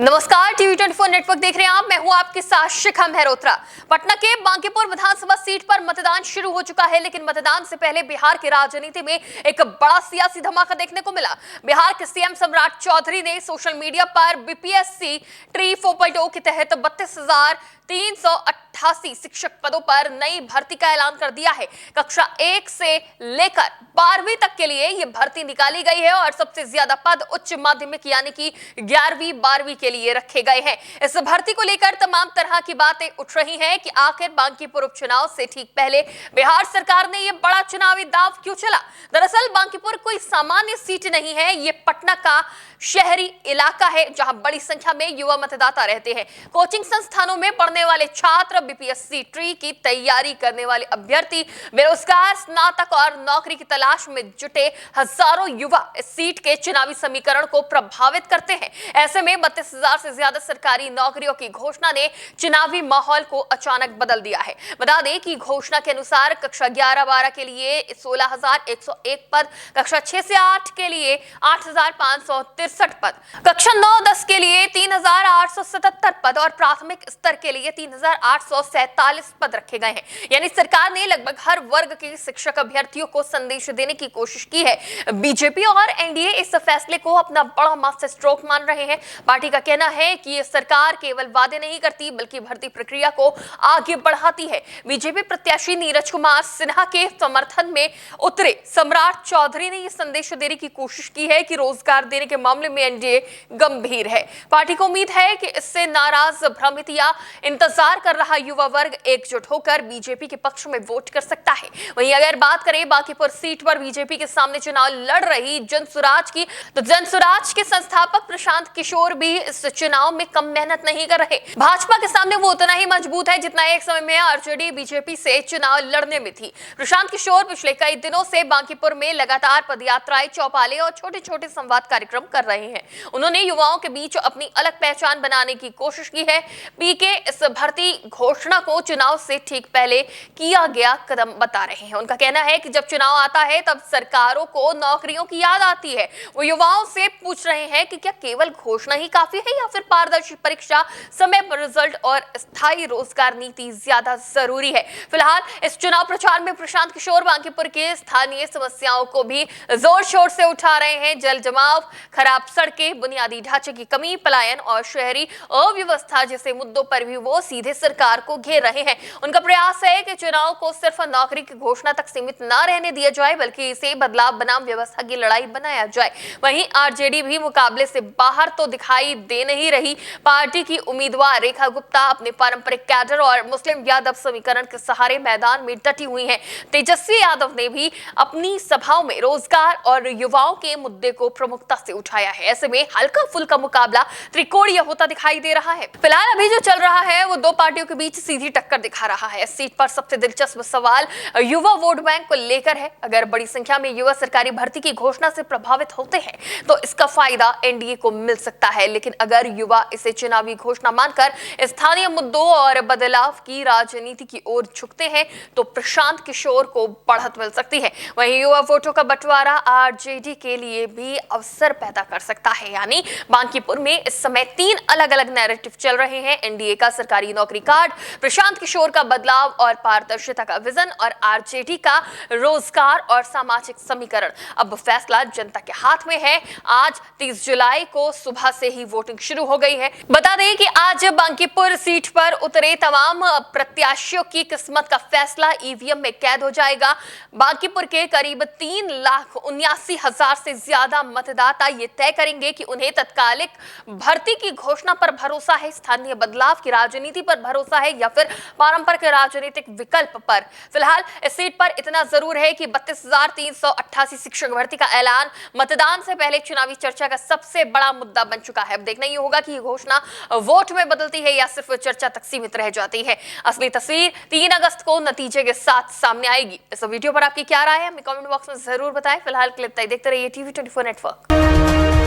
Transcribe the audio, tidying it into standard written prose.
नमस्कार, TV 24 network देख रहे हैं आप। मैं हूं आपके साथ शिखा मेहरोत्रा। पटना के बांकीपुर विधानसभा सीट पर मतदान शुरू हो चुका है, लेकिन मतदान से पहले बिहार की राजनीति में एक बड़ा सियासी धमाका देखने को मिला। बिहार के सीएम सम्राट चौधरी ने सोशल मीडिया पर बीपीएससी ट्री 4.0 के तहत 32,388 शिक्षक पदों पर नई भर्ती का ऐलान कर दिया है। कक्षा 1 से लेकर 12वीं तक के लिए ये भर्ती निकाली गई है और सबसे ज्यादा पद उच्च माध्यमिक यानी कि 11वीं 12वीं के लिए रखे गए हैं। इस भर्ती को लेकर तमाम तरह की बातें उठ रही हैं कि आखिर बांकीपुर उपचुनाव से ठीक पहले बिहार सरकार ने ये बड़ा चुनावी दांव क्यों चला। दरअसल बांकीपुर कोई सामान्य सीट नहीं है, ये पटना का शहरी इलाका है जहां बड़ी संख्या में युवा मतदाता रहते हैं। कोचिंग संस्थानों में पढ़ने वाले छात्र, बीपीएससी ट्री की तैयारी करने वाले अभ्यर्थी, बेरोजगार, स्नातक और नौकरी की तलाश में जुटे हजारों युवा इस सीट के चुनावी समीकरण को प्रभावित करते हैं। ऐसे में 32,000 से ज्यादा सरकारी नौकरियों की घोषणा ने चुनावी माहौल को अचानक बदल दिया है। बता दें कि घोषणा के अनुसार कक्षा 11-12 के लिए 16,101 पद, कक्षा 6 से 8 के लिए 8,563 पद, कक्षा 9-10 के लिए 3,877 पद और प्राथमिक स्तर के लिए 3,847 पद रखे गए हैं। यानी सरकार ने लगभग हर वर्ग के शिक्षक अभ्यर्थियों को संदेश देने की कोशिश की है। बीजेपी और एनडीए इस फैसले को अपना बड़ा मास्टर स्ट्रोक मान रहे हैं। पार्टी का कहना है कि ये सरकार केवल वादे नहीं करती बल्कि भर्ती प्रक्रिया को आगे बढ़ाती है। बीजेपी प्रत्याशी नीरज कुमार सिन्हा के समर्थन में उतरे सम्राट चौधरी ने यह संदेश देने की कोशिश की है कि रोजगार देने के मामले में एनडीए गंभीर है। पार्टी को उम्मीद है कि इससे नाराज, भ्रमित या इंतजार कर रहा युवा वर्ग एकजुट होकर बीजेपी के पक्ष में वोट कर सकता है। वहीं अगर बात करें बांकीपुर सीट पर बीजेपी के सामने चुनाव लड़ रही जनसुराज की, तो जनसुराज के संस्थापक प्रशांत किशोर भी इस चुनाव में कम मेहनत नहीं कर रहे। भाजपा के सामने वो उतना ही मजबूत है जितना एक समय में आरजेडी बीजेपी से चुनाव लड़ने में थी। प्रशांत किशोर पिछले कई दिनों से बांकीपुर में लगातार पदयात्राएं, चौपाले और छोटे-छोटे संवाद कार्यक्रम कर रहे हैं। उन्होंने युवाओं के बीच अपनी अलग पहचान बनाने की कोशिश की है। पीके इस भर्ती घोषणा को चुनाव से ठीक पहले किया गया कदम बता रहे हैं। उनका कहना है कि जब चुनाव आता है तब सरकारों को नौकरियों की याद आती है। वो युवाओं से पूछ रहे हैं कि क्या केवल घोषणा ही काफी है या फिर पारदर्शी परीक्षा, समय पर रिजल्ट और स्थायी रोजगार नीति ज्यादा जरूरी है। फिलहाल इस चुनाव प्रचार में प्रशांत किशोर बांकीपुर के स्थानीय समस्याओं को भी जोर शोर से उठा रहे हैं। जल जमाव, खराब सड़कें, बुनियादी ढांचे की कमी, पलायन और शहरी अव्यवस्था जैसे मुद्दों पर भी वो सीधे सरकार को घेर रहे हैं। उनका प्रयास है कि चुनाव को सिर्फ नौकरी की घोषणा तक सीमित न रहने दिया जाए बल्कि इसे बदलाव बनाम व्यवस्था की लड़ाई बनाया जाए। वहीं आरजेडी भी मुकाबले से बाहर तो दिखाई दे नहीं रही। पार्टी की उम्मीदवार रेखा गुप्ता अपने पारंपरिक कैडर और मुस्लिम यादव समीकरण के सहारे मैदान में डटी हुई हैं। तेजस्वी यादव ने भी अपनी सभाओं में रोजगार और युवाओं के मुद्दे को प्रमुखता से उठाया है। ऐसे में हल्का फुल्का मुकाबला त्रिकोणीय होता दिखाई दे रहा है। फिलहाल अभी जो चल रहा है वो दो पार्टियों के बीच सीधी टक्कर दिखा रहा है। इस सीट पर सबसे दिलचस्प सवाल युवा वोट बैंक को लेकर है। अगर बड़ी संख्या में युवा सरकारी भर्ती की घोषणा से प्रभावित होते हैं तो इसका फायदा एनडीए को मिल सकता है, लेकिन अगर युवा इसे चुनावी घोषणा मानकर स्थानीय मुद्दों और बदलाव की राजनीति की ओर झुकते हैं तो प्रशांत किशोर को बढ़त मिल सकती है। वहीं युवा वोटों का बंटवारा आरजेडी के लिए भी अवसर पैदा कर सकता है। यानी बांकीपुर में इस समय 3 अलग-अलग नैरेटिव चल रहे हैं। एनडीए का सरकारी नौकरी कार्ड, प्रशांत किशोर का बदलाव और पारदर्शिता का विजन और आरजेडी का रोजगार और सामाजिक समीकरण। अब फैसला जनता के हाथ में है। आज 30 जुलाई को सुबह से ही वोटिंग शुरू हो गई है। बता दें कि आज बांकीपुर सीट पर उतरे तमाम प्रत्याशियों की किस्मत का फैसला ईवीएम में कैद हो जाएगा। बांकीपुर के करीब 3,79,000 से ज्यादा मतदाता ये तय करेंगे कि उन्हें तत्कालिक भर्ती की घोषणा पर भरोसा है, स्थानीय बदलाव की राजनीति पर भरोसा है या फिर पारंपरिक राजनीतिक विकल्प पर। फिलहाल इस सीट पर इतना जरूर है कि 32,388 शिक्षक भर्ती का ऐलान मतदान से पहले चुनावी चर्चा का सबसे बड़ा मुद्दा बन चुका है। अब देखना ये होगा कि ये घोषणा वोट में बदलती है या सिर्फ चर्चा तक सीमित रह जाती है। असली तस्वीर 3 अगस्त को नतीजे के साथ सामने आएगी। इस वीडियो पर आपकी क्या राय है हमें कमेंट बॉक्स में जरूर बताएं। फिलहाल क्लिप तक देखते रहिए टीवी 24 नेटवर्क।